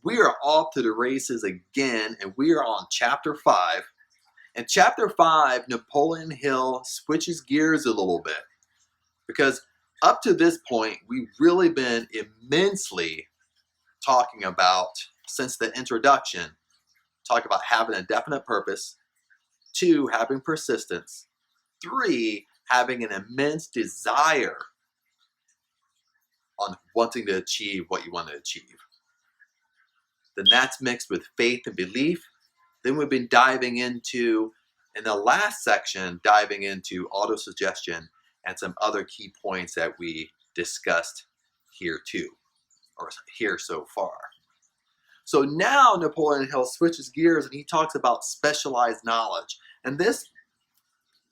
We are off to the races again, and we are on chapter 5. In chapter 5, Napoleon Hill switches gears a little bit because up to this point, we've really been immensely talking about, since the introduction, talk about having a definite purpose, 2, having persistence, 3, having an immense desire on wanting to achieve what you want to achieve. Then that's mixed with faith and belief. Then we've been diving into, in the last section, diving into autosuggestion and some other key points that we discussed here too, or here so far. So now Napoleon Hill switches gears and he talks about specialized knowledge. And this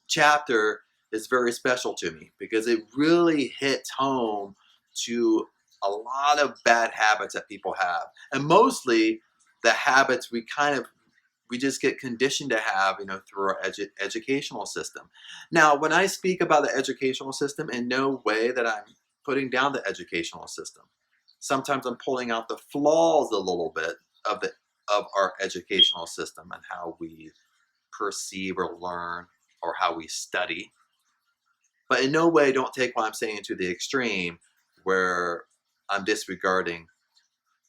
chapter is very special to me because it really hits home to a lot of bad habits that people have. And mostly the habits we just get conditioned to have, through our educational system. Now, when I speak about the educational system, in no way that I'm putting down the educational system. Sometimes I'm pulling out the flaws a little bit of our educational system and how we perceive or learn or how we study. But in no way don't take what I'm saying to the extreme where I'm disregarding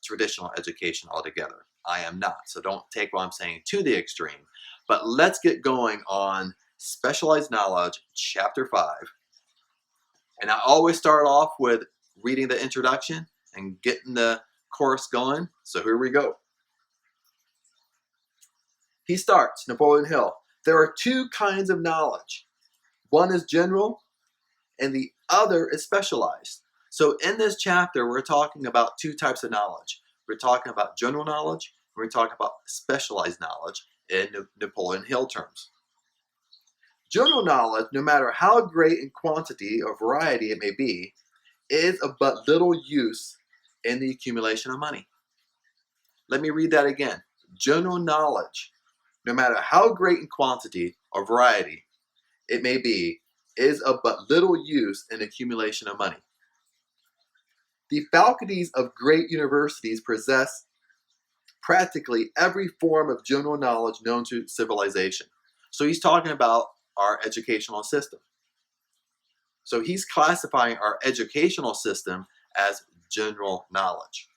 traditional education altogether. I am not. So don't take what I'm saying to the extreme. But let's get going on specialized knowledge, chapter 5. And I always start off with reading the introduction and getting the course going. So here we go. He starts, Napoleon Hill. There are 2 kinds of knowledge. One is general and the other is specialized. So in this chapter, we're talking about 2 types of knowledge. We're talking about general knowledge, and we're talking about specialized knowledge in Napoleon Hill terms. General knowledge, no matter how great in quantity or variety it may be, is of but little use in the accumulation of money. Let me read that again. General knowledge, no matter how great in quantity or variety it may be, is of but little use in accumulation of money. The faculties of great universities possess practically every form of general knowledge known to civilization. So he's talking about our educational system. So he's classifying our educational system as general knowledge.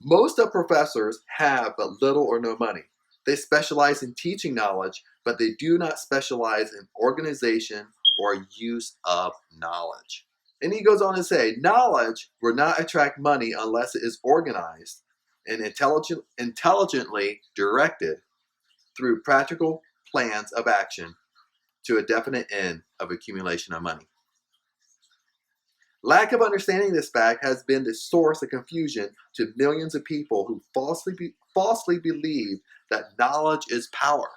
Most of professors have but little or no money. They specialize in teaching knowledge, but they do not specialize in organization or use of knowledge. And he goes on to say, knowledge will not attract money unless it is organized and intelligently directed through practical plans of action to a definite end of accumulation of money. Lack of understanding this fact has been the source of confusion to millions of people who falsely believe that knowledge is power.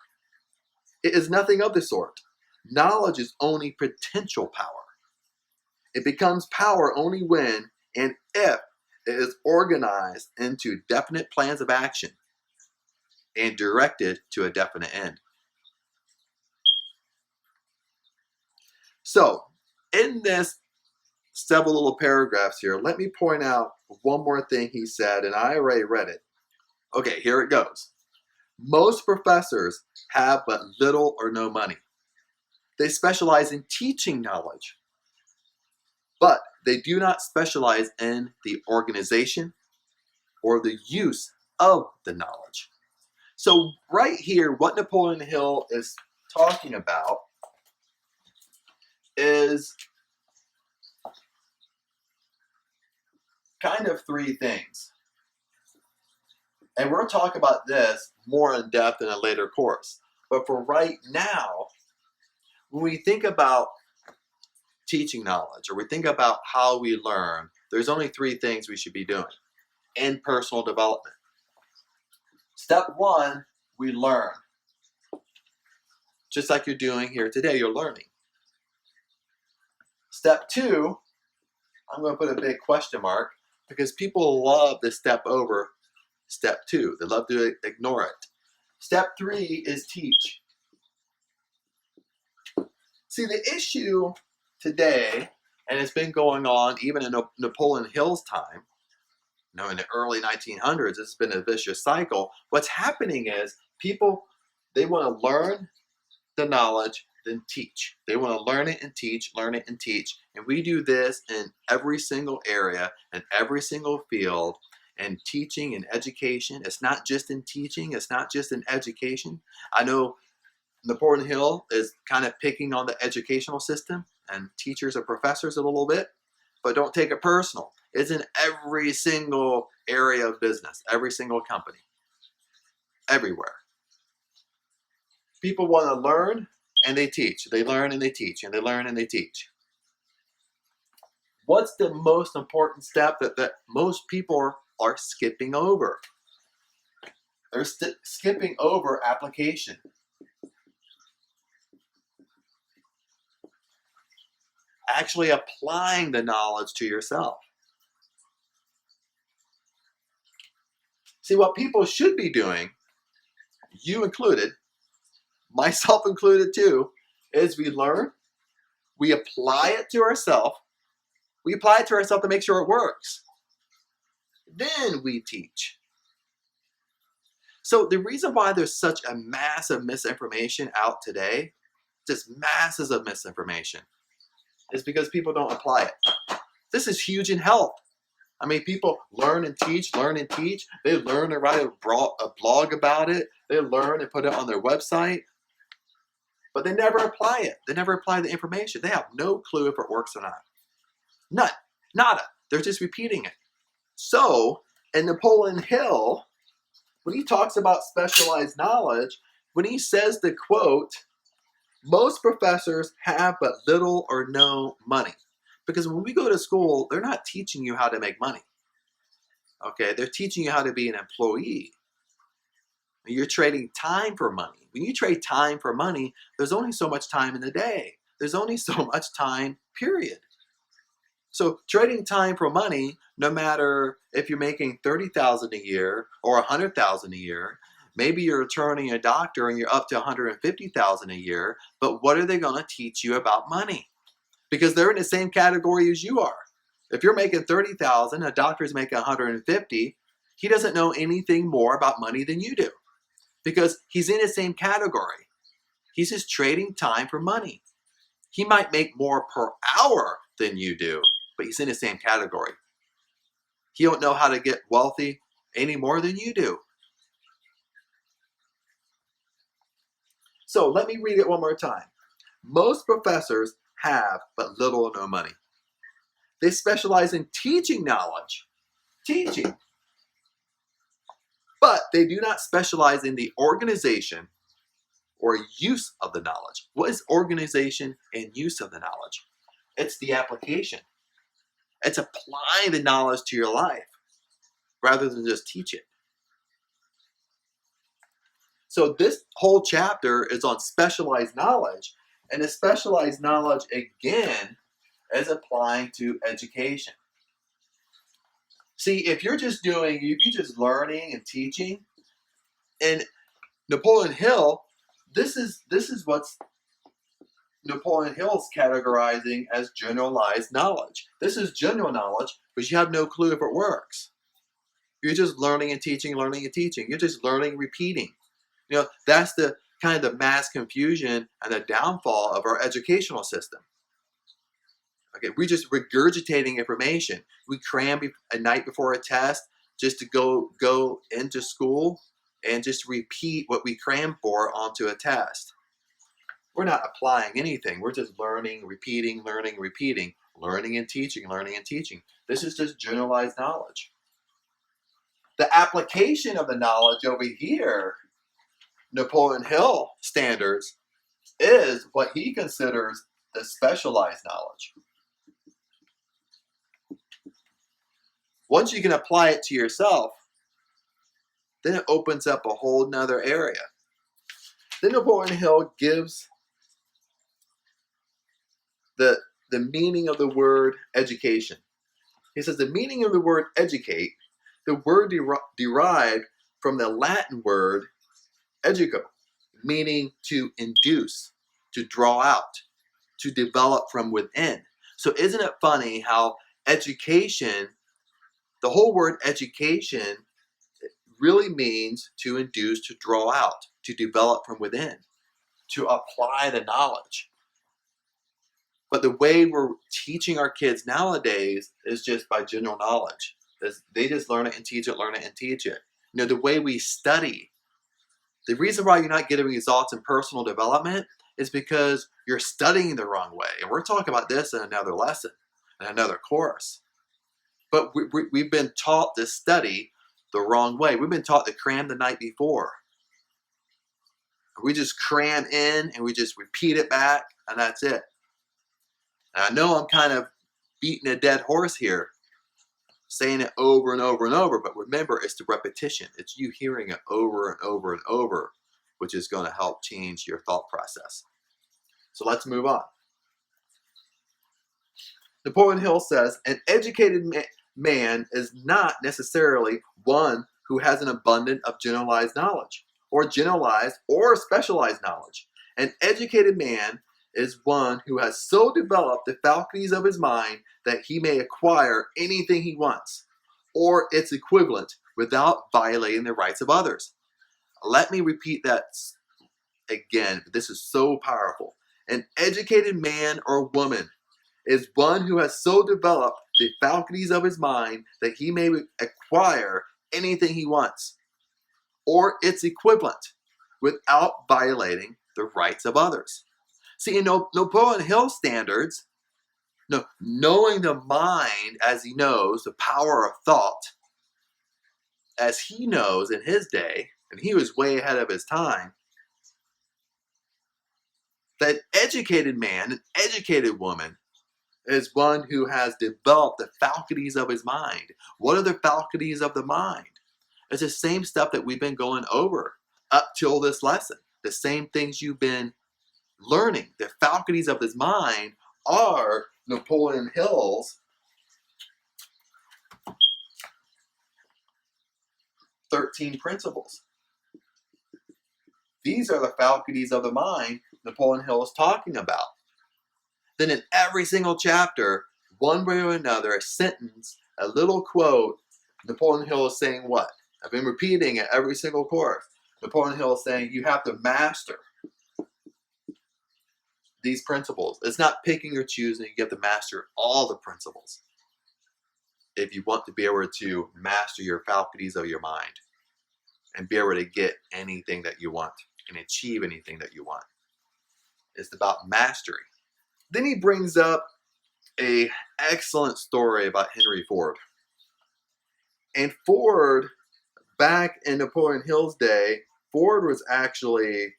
It is nothing of the sort. Knowledge is only potential power. It becomes power only when and if it is organized into definite plans of action and directed to a definite end. So, in this several little paragraphs here, let me point out one more thing he said, and I already read it. Okay, here it goes. Most professors have but little or no money. They specialize in teaching knowledge, but they do not specialize in the organization or the use of the knowledge. So right here, what Napoleon Hill is talking about is kind of 3 things. And we're going to talk about this more in depth in a later course. But for right now, when we think about teaching knowledge, or we think about how we learn, there's only 3 things we should be doing in personal development. Step 1, we learn. Just like you're doing here today, you're learning. Step 2, I'm going to put a big question mark because people love to step over step 2. They love to ignore it. Step 3 is teach. See, the issue today, and it's been going on even in Napoleon Hill's time, in the early 1900s, it's been a vicious cycle. What's happening is people, they want to learn the knowledge, then teach. They want to learn it and teach, learn it and teach. And we do this in every single area, in every single field, and teaching and education. It's not just in teaching, it's not just in education. I know Napoleon Hill is kind of picking on the educational system and teachers and professors a little bit, but don't take it personal. It's in every single area of business, every single company, everywhere. People want to learn and they teach. They learn and they teach, and they learn and they teach. What's the most important step that most people are skipping over? They're skipping over application. Actually applying the knowledge to yourself. See, what people should be doing, you included, myself included too, is we learn, we apply it to ourselves, we apply it to ourselves to make sure it works. Then we teach. So the reason why there's such a massive misinformation out today, just masses of misinformation, is because people don't apply it. This is huge in health. I mean, people learn and teach, learn and teach. They learn to write a blog about it. They learn and put it on their website. But they never apply it. They never apply the information. They have no clue if it works or not. None. Nada. They're just repeating it. So, in Napoleon Hill, when he talks about specialized knowledge, when he says the quote, most professors have but little or no money. Because when we go to school, they're not teaching you how to make money. Okay, they're teaching you how to be an employee. You're trading time for money. When you trade time for money, there's only so much time in the day. There's only so much time, period. So trading time for money, no matter if you're making $30,000 a year or $100,000 a year, maybe you're turning a doctor and you're up to $150,000 a year, but what are they going to teach you about money? Because they're in the same category as you are. If you're making $30,000, a doctor's making $150,000, he doesn't know anything more about money than you do because he's in the same category. He's just trading time for money. He might make more per hour than you do, but he's in the same category. He don't know how to get wealthy any more than you do. So let me read it one more time. Most professors have but little or no money. They specialize in teaching knowledge, teaching. But they do not specialize in the organization or use of the knowledge. What is organization and use of the knowledge? It's the application. It's applying the knowledge to your life rather than just teach it. So this whole chapter is on specialized knowledge, and the specialized knowledge again is applying to education. See, if you're just learning and teaching, and Napoleon Hill, this is what's Napoleon Hill's categorizing as generalized knowledge. This is general knowledge, but you have no clue if it works. You're just learning and teaching, learning and teaching. You're just learning, repeating. You know, that's the kind of the mass confusion and the downfall of our educational system. Okay, we're just regurgitating information. We cram a night before a test just to go into school and just repeat what we crammed for onto a test. We're not applying anything. We're just learning, repeating, learning, repeating, learning and teaching, learning and teaching. This is just generalized knowledge. The application of the knowledge over here, Napoleon Hill standards, is what he considers the specialized knowledge. Once you can apply it to yourself, then it opens up a whole nother area. Then Napoleon Hill gives the meaning of the word education. He says the meaning of the word educate, the word derived from the Latin word educo, meaning to induce, to draw out, to develop from within. So isn't it funny how education, The whole word education really means to induce, to draw out, to develop from within, to apply the knowledge. But the way we're teaching our kids nowadays is just by general knowledge. They just learn it and teach it, learn it and teach it. The way we study, the reason why you're not getting results in personal development is because you're studying the wrong way. And we're talking about this in another lesson, in another course. But we've been taught to study the wrong way. We've been taught to cram the night before. We just cram in and we just repeat it back, and that's it. And I know I'm kind of beating a dead horse here, saying it over and over and over, but remember, it's the repetition. It's you hearing it over and over and over, which is going to help change your thought process. So let's move on. Napoleon Hill says, an educated man is not necessarily one who has an abundance of generalized knowledge, or generalized or specialized knowledge. An educated man is one who has so developed the faculties of his mind that he may acquire anything he wants, or its equivalent, without violating the rights of others. Let me repeat that again. This is so powerful. An educated man or woman is one who has so developed the faculties of his mind that he may acquire anything he wants, or its equivalent, without violating the rights of others. See, in Napoleon Hill standards, knowing the mind as he knows, the power of thought, as he knows in his day, and he was way ahead of his time, that educated man, an educated woman, is one who has developed the faculties of his mind. What are the faculties of the mind? It's the same stuff that we've been going over up till this lesson. The same things you've been learning. The faculties of his mind are Napoleon Hill's 13 principles. These are the faculties of the mind Napoleon Hill is talking about. Then in every single chapter, one way or another, a sentence, a little quote, Napoleon Hill is saying what? I've been repeating it every single course. Napoleon Hill is saying you have to master these principles. It's not picking or choosing. You have to master all the principles if you want to be able to master your faculties of your mind and be able to get anything that you want and achieve anything that you want. It's about mastery. Then he brings up an excellent story about Henry Ford. And Ford, back in Napoleon Hill's day, Ford was actually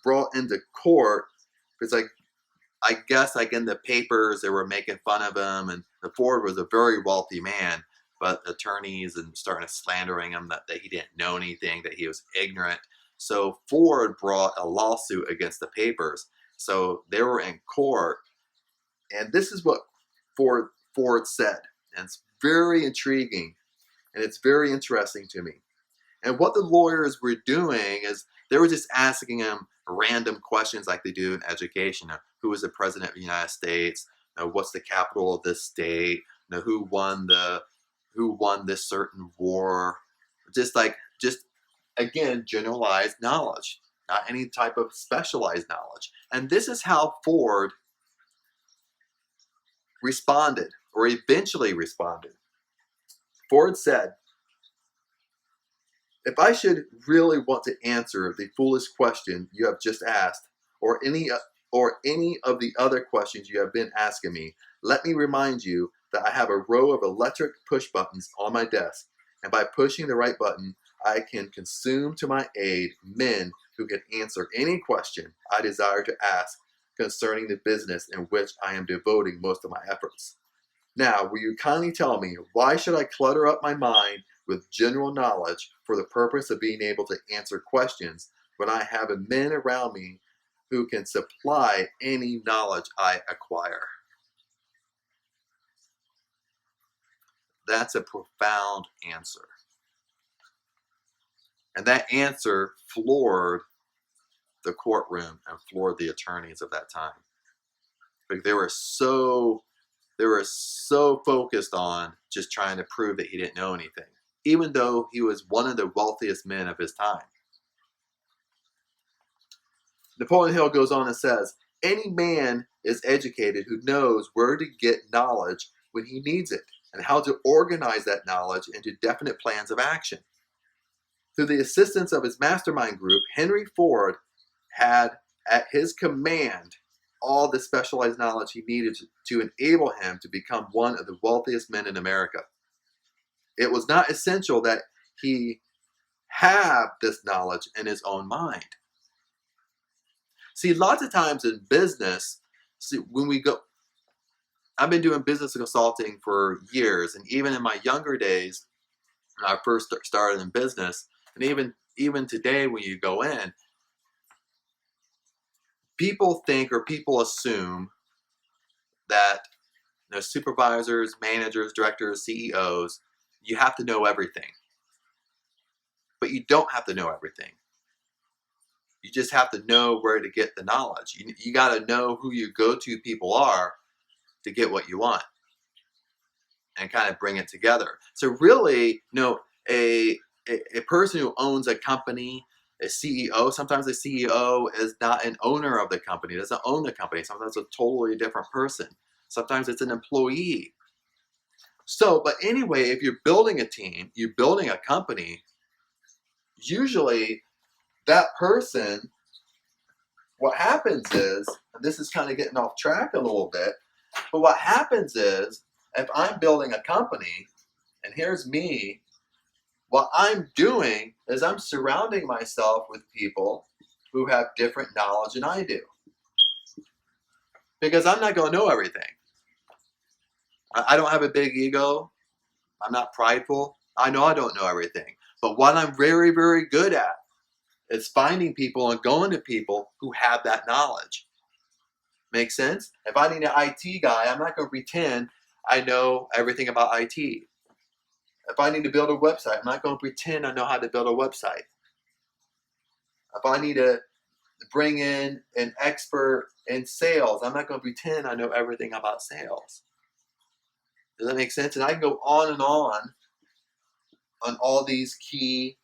brought into court because I guess in the papers they were making fun of him, and Ford was a very wealthy man, but attorneys and starting to slandering him that he didn't know anything, that he was ignorant. So Ford brought a lawsuit against the papers. So they were in court, and this is what Ford said, and it's very intriguing, and it's very interesting to me. And what the lawyers were doing is they were just asking him random questions like they do in education. Who was the president of the United States? What's the capital of this state? Who won this certain war? Just again, generalized knowledge, not any type of specialized knowledge. And this is how Ford responded, or eventually responded. Ford said, if I should really want to answer the foolish question you have just asked, or any of the other questions you have been asking me, let me remind you that I have a row of electric push buttons on my desk, and by pushing the right button, I can consume to my aid men who can answer any question I desire to ask concerning the business in which I am devoting most of my efforts. Now, will you kindly tell me, why should I clutter up my mind with general knowledge for the purpose of being able to answer questions when I have men around me who can supply any knowledge I acquire? That's a profound answer. And that answer floored the courtroom and floored the attorneys of that time. Like, they were so They were so focused on just trying to prove that he didn't know anything, even though he was one of the wealthiest men of his time. Napoleon Hill goes on and says, any man is educated who knows where to get knowledge when he needs it and how to organize that knowledge into definite plans of action. Through the assistance of his mastermind group, Henry Ford had at his command all the specialized knowledge he needed to enable him to become one of the wealthiest men in America. It was not essential that he have this knowledge in his own mind. See, lots of times in business, when we go, I've been doing business consulting for years, and even in my younger days, when I first started in business, and even today when you go in, people think or people assume that supervisors, managers, directors, CEOs, you have to know everything. But you don't have to know everything. You just have to know where to get the knowledge. You got to know who your go-to people are to get what you want and kind of bring it together. So really, a person who owns a company, a CEO, sometimes the CEO is not an owner of the company, doesn't own the company. Sometimes it's a totally different person. Sometimes it's an employee. So, but anyway, if you're building a team, you're building a company, usually that person, what happens is, and this is kind of getting off track a little bit, but what happens is, if I'm building a company, and here's me, what I'm doing is I'm surrounding myself with people who have different knowledge than I do. Because I'm not going to know everything. I don't have a big ego. I'm not prideful. I know I don't know everything. But what I'm very, very good at is finding people and going to people who have that knowledge. Make sense? If I need an IT guy, I'm not going to pretend I know everything about IT. If I need to build a website, I'm not going to pretend I know how to build a website. If I need to bring in an expert in sales, I'm not going to pretend I know everything about sales. Does that make sense? And I can go on all these key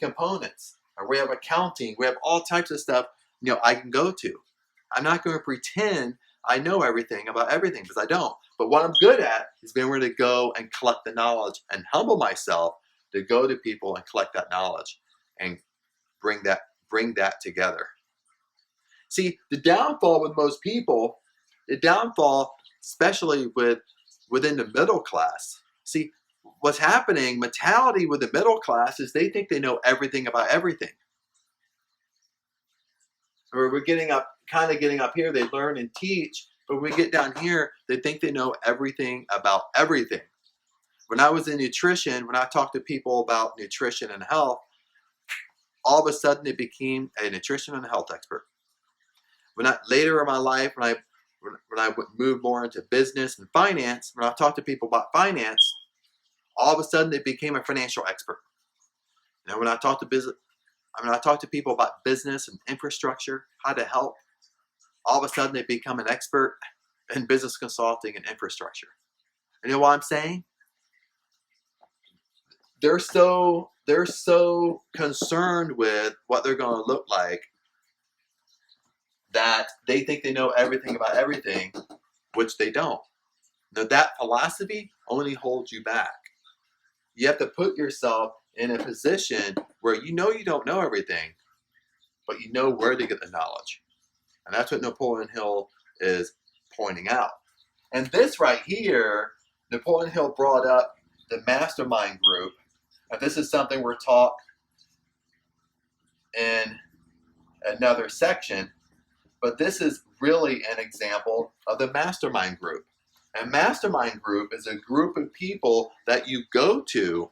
components. Or we have accounting, we have all types of stuff, I can go to. I'm not going to pretend I know everything about everything, because I don't. But what I'm good at is being able to go and collect the knowledge and humble myself to go to people and collect that knowledge and bring that together. See, the downfall with most people, especially within the middle class. See, what's happening, mentality with the middle class is they think they know everything about everything. Or we're getting up here, they learn and teach, but when we get down here, they think they know everything about everything. When I was in nutrition, when I talked to people about nutrition and health, all of a sudden they became a nutrition and health expert. Later in my life, when I moved more into business and finance, when I talked to people about finance, all of a sudden they became a financial expert. When I talk to people about business and infrastructure, how to help, all of a sudden they become an expert in business consulting and infrastructure. And you know what I'm saying? They're so concerned with what they're going to look like that they think they know everything about everything, which they don't. Now, that philosophy only holds you back. You have to put yourself in a position where you don't know everything, but you know where to get the knowledge. And that's what Napoleon Hill is pointing out. And this right here, Napoleon Hill brought up the mastermind group. And this is something we're taught in another section, but this is really an example of the mastermind group. A mastermind group is a group of people that you go to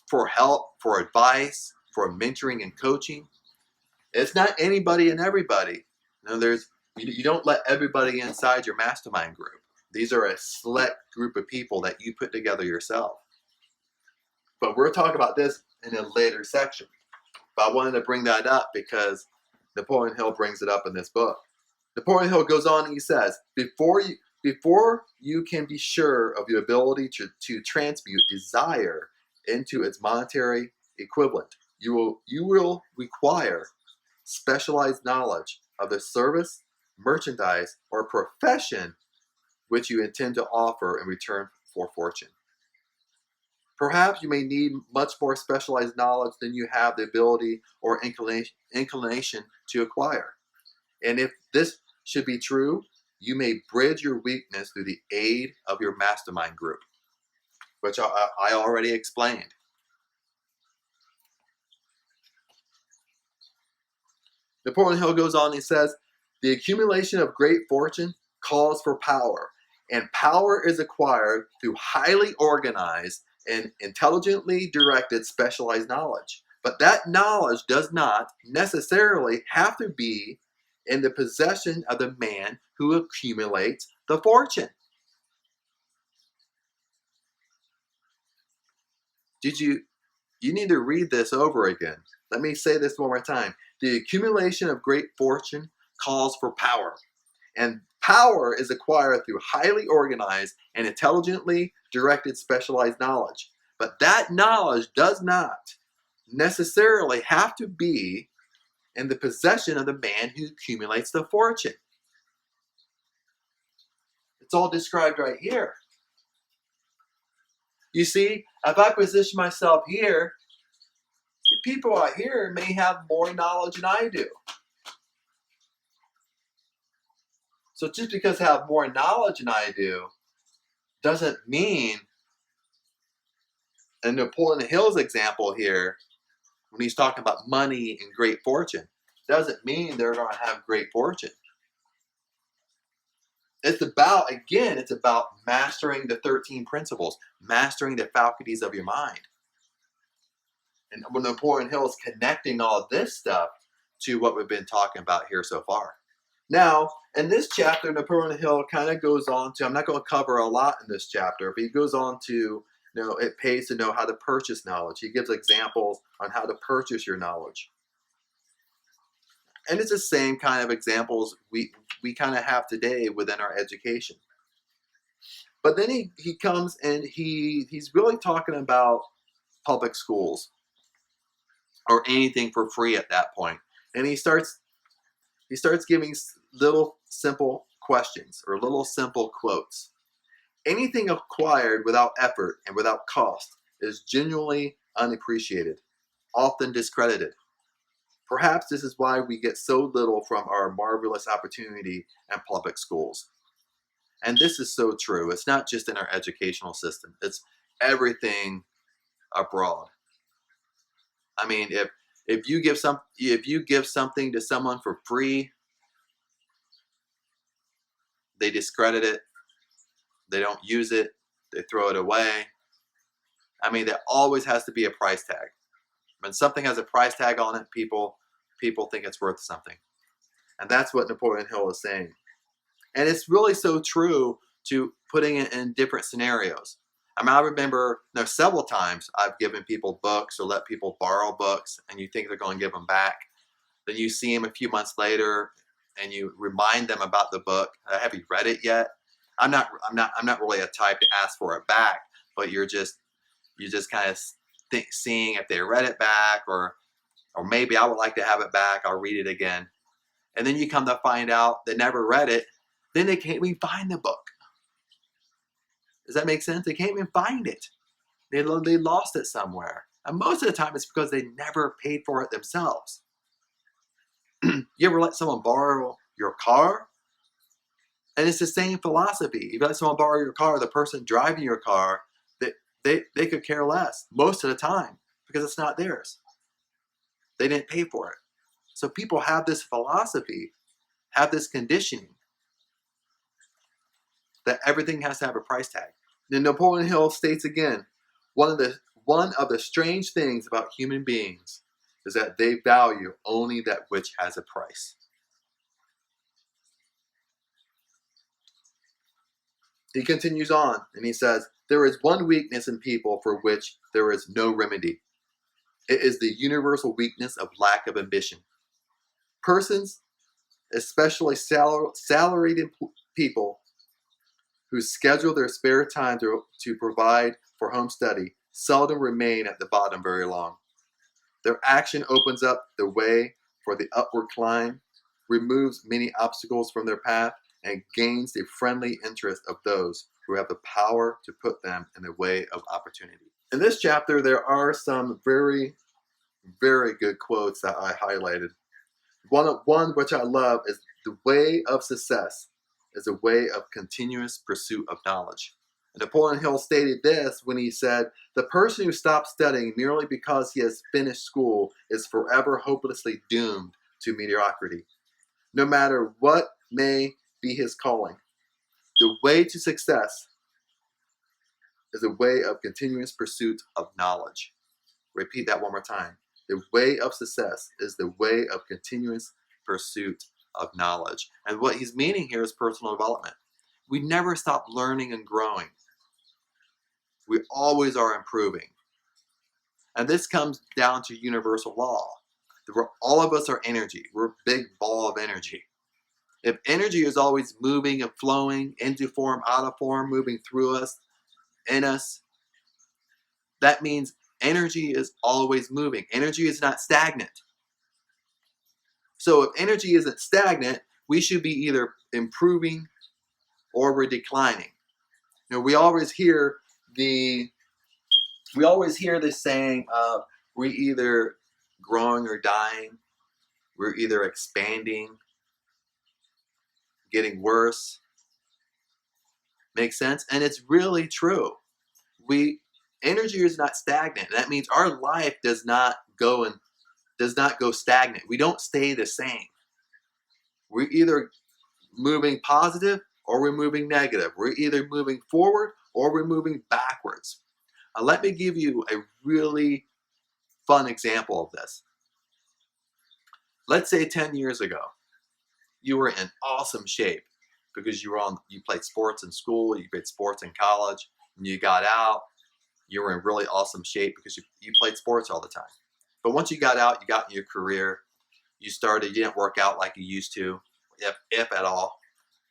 for help, for advice, for mentoring and coaching. It's not anybody and everybody. You don't let everybody inside your mastermind group. These are a select group of people that you put together yourself. But we're talking about this in a later section. But I wanted to bring that up because Napoleon Hill brings it up in this book. Napoleon Hill goes on and he says, before Before you can be sure of your ability to transmute desire into its monetary equivalent, you will require specialized knowledge of the service, merchandise, or profession which you intend to offer in return for fortune. Perhaps you may need much more specialized knowledge than you have the ability or inclination to acquire. And if this should be true, you may bridge your weakness through the aid of your mastermind group, which I already explained. Napoleon Hill goes on and he says, the accumulation of great fortune calls for power, and power is acquired through highly organized and intelligently directed specialized knowledge. But that knowledge does not necessarily have to be in the possession of the man who accumulates the fortune. You need to read this over again. Let me say this one more time. The accumulation of great fortune calls for power, and power is acquired through highly organized and intelligently directed specialized knowledge. But that knowledge does not necessarily have to be in the possession of the man who accumulates the fortune. It's all described right here. You see, if I position myself here, the people out here may have more knowledge than I do. So just because I have more knowledge than I do doesn't mean, in Napoleon Hill's example here, when he's talking about money and great fortune, doesn't mean they're going to have great fortune. It's about mastering the 13 principles, mastering the faculties of your mind. And when Napoleon Hill is connecting all of this stuff to what we've been talking about here so far. Now, in this chapter, Napoleon Hill kind of goes on to, I'm not going to cover a lot in this chapter, but he goes on to, it pays to know how to purchase knowledge. He gives examples on how to purchase your knowledge. And it's the same kind of examples we kind of have today within our education. But then he comes and he's really talking about public schools or anything for free at that point. And he starts giving little simple questions or little simple quotes. Anything acquired without effort and without cost is genuinely unappreciated, often discredited. Perhaps this is why we get so little from our marvelous opportunity in public schools. And this is so true. It's not just in our educational system. It's everything abroad. I mean, if you give something to someone for free, they discredit it. They don't use it. They throw it away. I mean, there always has to be a price tag. When something has a price tag on it, people think it's worth something. And that's what Napoleon Hill is saying. And it's really so true to putting it in different scenarios. I mean, I remember several times I've given people books or let people borrow books, and you think they're going to give them back. Then you see them a few months later, and you remind them about the book. Have you read it yet? I'm not really a type to ask for it back, but you're just kind of seeing if they read it back, or maybe I would like to have it back. I'll read it again, and then you come to find out they never read it. Then they can't even find the book. Does that make sense? They can't even find it. They lost it somewhere. And most of the time it's because they never paid for it themselves. You ever let someone borrow your car? And it's the same philosophy. You let someone borrow your car, the person driving your car, they could care less most of the time because it's not theirs. They didn't pay for it. So people have this philosophy, have this conditioning that everything has to have a price tag. Then Napoleon Hill states again, one of the strange things about human beings is that they value only that which has a price. He continues on and he says, there is one weakness in people for which there is no remedy. It is the universal weakness of lack of ambition. Persons, especially salaried people, who schedule their spare time to provide for home study seldom remain at the bottom very long. Their action opens up the way for the upward climb, removes many obstacles from their path, and gains the friendly interest of those who have the power to put them in the way of opportunity. In this chapter, there are some very, very good quotes that I highlighted. One which I love is, the way of success is a way of continuous pursuit of knowledge. And Napoleon Hill stated this when he said, the person who stops studying merely because he has finished school is forever hopelessly doomed to mediocrity, no matter what may be his calling. The way to success is a way of continuous pursuit of knowledge. Repeat that one more time. The way of success is the way of continuous pursuit of knowledge. And what he's meaning here is personal development. We never stop learning and growing. We always are improving. And this comes down to universal law. All of us are energy. We're a big ball of energy. If energy is always moving and flowing into form, out of form, moving through us, in us, that means energy is always moving. Energy is not stagnant. So if energy isn't stagnant, we should be either improving or we're declining. You know, we always hear this saying of, we're either growing or dying. We're either expanding, getting worse. Makes sense? And it's really true. Energy is not stagnant. That means our life does not go stagnant. We don't stay the same. We're either moving positive or we're moving negative. We're either moving forward or we're moving backwards. Let me give you a really fun example of this. Let's say 10 years ago, you were in awesome shape because you played sports in school, you played sports in college, and you got out, you were in really awesome shape because you played sports all the time. But once you got out, you got in your career, you didn't work out like you used to, if at all.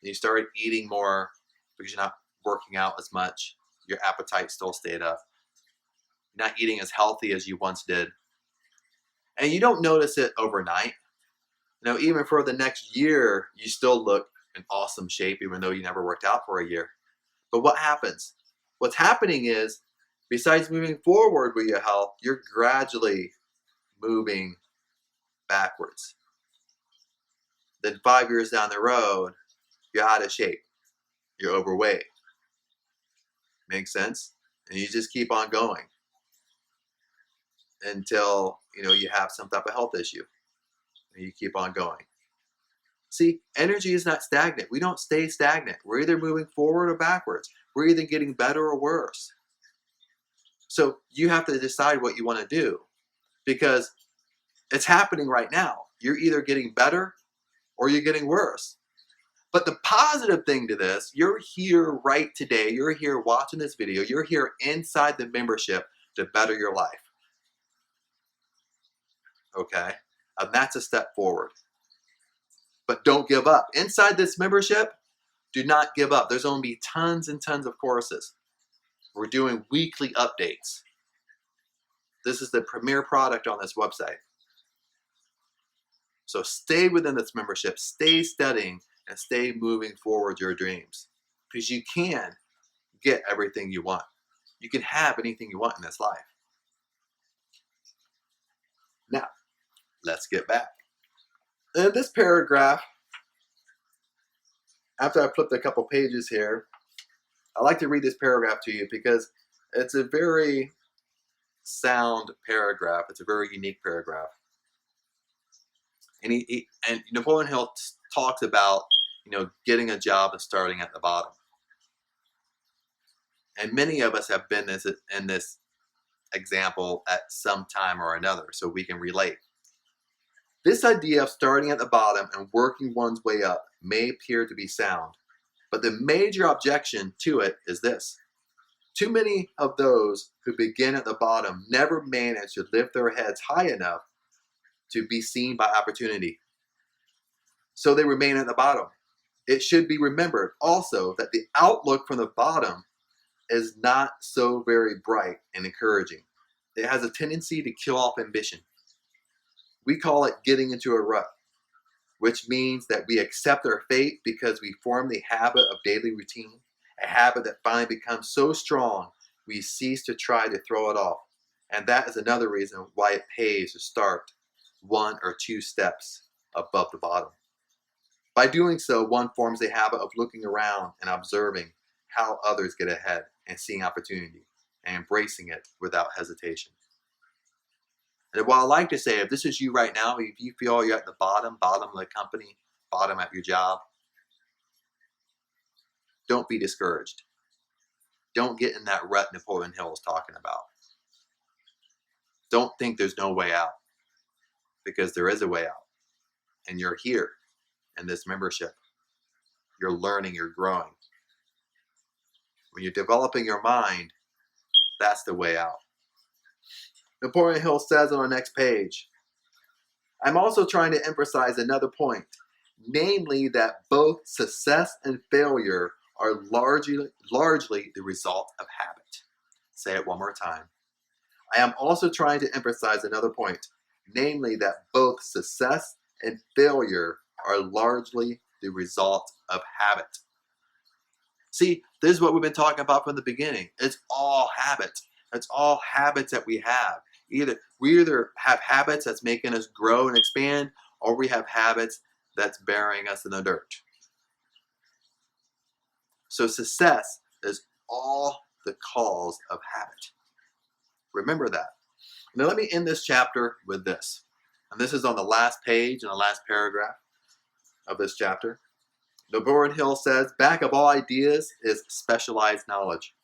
And you started eating more because you're not working out as much. Your appetite still stayed up. You're not eating as healthy as you once did. And you don't notice it overnight. You know, even for the next year, you still look in awesome shape, even though you never worked out for a year. But what happens? What's happening is, besides moving forward with your health, you're gradually moving backwards. Then 5 years down the road, you're out of shape. You're overweight. Makes sense? And you just keep on going until, you have some type of health issue. And you keep on going. See, energy is not stagnant. We don't stay stagnant. We're either moving forward or backwards. We're either getting better or worse. So you have to decide what you want to do, because it's happening right now. You're either getting better or you're getting worse. But the positive thing to this, you're here right today. You're here watching this video. You're here inside the membership to better your life. Okay? And that's a step forward. But don't give up. Inside this membership, do not give up. There's going to be tons and tons of courses. We're doing weekly updates. This is the premier product on this website. So stay within this membership, stay studying, and stay moving forward your dreams. Because you can get everything you want. You can have anything you want in this life. Now, let's get back. In this paragraph, after I flipped a couple pages here, I like to read this paragraph to you because it's a very sound paragraph. It's a very unique paragraph. And and Napoleon Hill talks about, getting a job and starting at the bottom. And many of us have been in this example at some time or another, so we can relate. This idea of starting at the bottom and working one's way up may appear to be sound, but the major objection to it is this. Too many of those who begin at the bottom never manage to lift their heads high enough to be seen by opportunity. So they remain at the bottom. it should be remembered also that the outlook from the bottom is not so very bright and encouraging. It has a tendency to kill off ambition. We call it getting into a rut, which means that we accept our fate because we form the habit of daily routine, a habit that finally becomes so strong we cease to try to throw it off. And that is another reason why it pays to start 1 or 2 steps above the bottom. By doing so, one forms a habit of looking around and observing how others get ahead and seeing opportunity and embracing it without hesitation. And what I like to say, if this is you right now, if you feel you're at the bottom of the company, bottom at your job, don't be discouraged. Don't get in that rut Napoleon Hill is talking about. Don't think there's no way out, because there is a way out. And you're here in this membership. You're learning, you're growing. When you're developing your mind, that's the way out. Napoleon Hill says on the next page, I'm also trying to emphasize another point, namely that both success and failure are largely the result of habit. Say it one more time. I am also trying to emphasize another point, namely that both success and failure are largely the result of habit. See, this is what we've been talking about from the beginning. It's all habits. It's all habits that we have. We either have habits that's making us grow and expand, or we have habits that's burying us in the dirt. So success is all the cause of habit. Remember that. Now let me end this chapter with this. And this is on the last page and the last paragraph of this chapter. Napoleon Hill says, back of all ideas is specialized knowledge.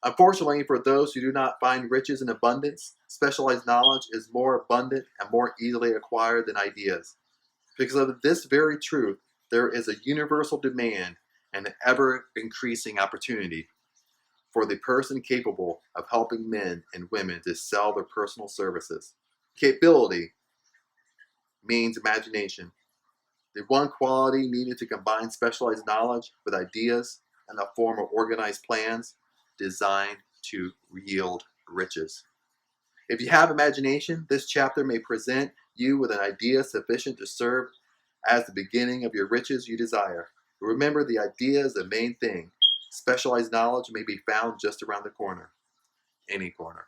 Unfortunately, for those who do not find riches in abundance, specialized knowledge is more abundant and more easily acquired than ideas. Because of this very truth, there is a universal demand and an ever-increasing opportunity for the person capable of helping men and women to sell their personal services. Capability means imagination. The one quality needed to combine specialized knowledge with ideas in the form of organized plans designed to yield riches. If you have imagination, this chapter may present you with an idea sufficient to serve as the beginning of your riches you desire. Remember, the idea is the main thing. Specialized knowledge may be found just around the corner, any corner.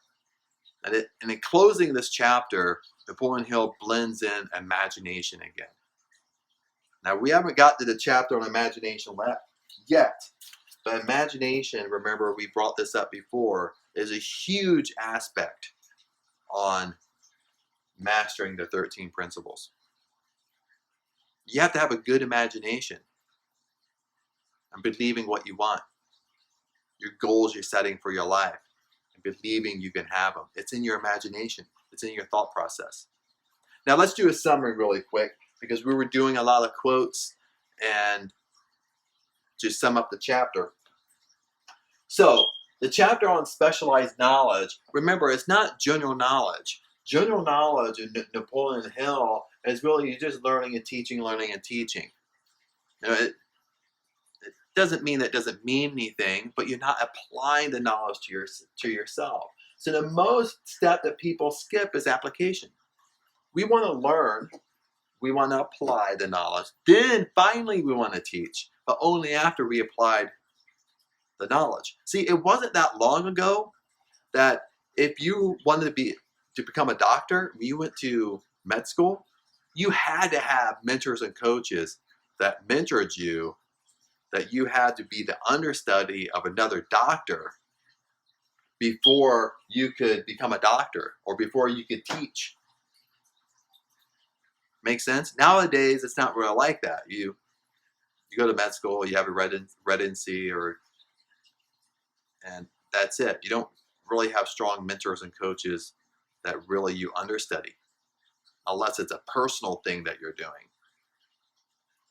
And in closing this chapter, Napoleon Hill blends in imagination again. Now, we haven't got to the chapter on imagination yet, but imagination, remember we brought this up before, is a huge aspect on mastering the 13 principles. You have to have a good imagination and believing what you want, your goals you're setting for your life, and believing you can have them. It's in your imagination. It's in your thought process. Now let's do a summary really quick, because we were doing a lot of quotes and just sum up the chapter. So the chapter on specialized knowledge, remember, it's not general knowledge. General knowledge in Napoleon Hill is really just learning and teaching. You know, it doesn't mean that it doesn't mean anything, but you're not applying the knowledge to yourself. So the most step that people skip is application. We want to learn, we want to apply the knowledge, then finally we want to teach, but only after we applied the knowledge. See, it wasn't that long ago that if you wanted to become a doctor, when you went to med school, you had to have mentors and coaches that mentored you, that you had to be the understudy of another doctor before you could become a doctor or before you could teach. Make sense? Nowadays, it's not really like that. You go to med school, you have a residency, and that's it. You don't really have strong mentors and coaches that really you understudy, unless it's a personal thing that you're doing.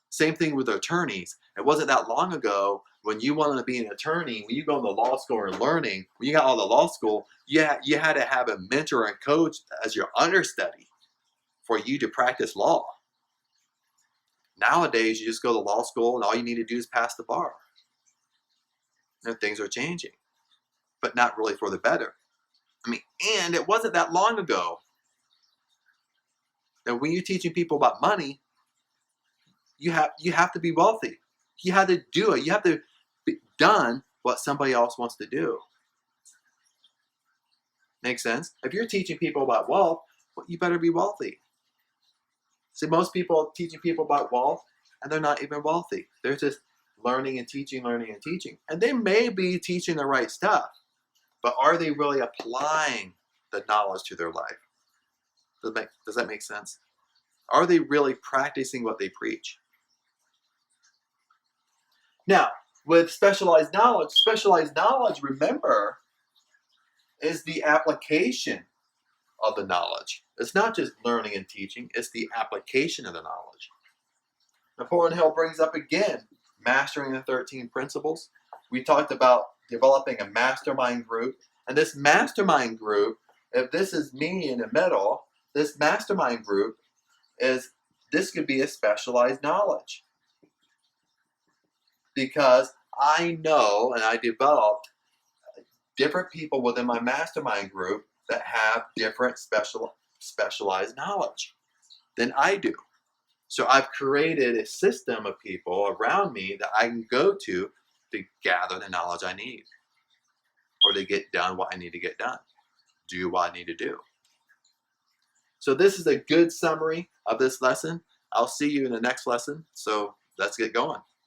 Same thing with attorneys. It wasn't that long ago when you wanted to be an attorney, when you go into law school and learning, when you got out of law school, you had to have a mentor and coach as your understudy for you to practice law. Nowadays, you just go to law school and all you need to do is pass the bar. And things are changing, but not really for the better. I mean, and it wasn't that long ago that when you're teaching people about money, you have to be wealthy. You have to do it. You have to be done what somebody else wants to do. Make sense? If you're teaching people about wealth, well, you better be wealthy. See, most people are teaching people about wealth, and they're not even wealthy. They're just learning and teaching, learning and teaching. And they may be teaching the right stuff, but are they really applying the knowledge to their life? Does that make sense? Are they really practicing what they preach? Now, with specialized knowledge, remember, is the application of the knowledge. It's not just learning and teaching, it's the application of the knowledge. Napoleon Hill brings up again, mastering the 13 principles. We talked about developing a mastermind group. And this mastermind group, if this is me in the middle, this mastermind group this could be a specialized knowledge. Because I know and I developed different people within my mastermind group that have different specialized knowledge than I do. So I've created a system of people around me that I can go to gather the knowledge I need, or to get done what I need to get done, do what I need to do. So this is a good summary of this lesson. I'll see you in the next lesson. So let's get going.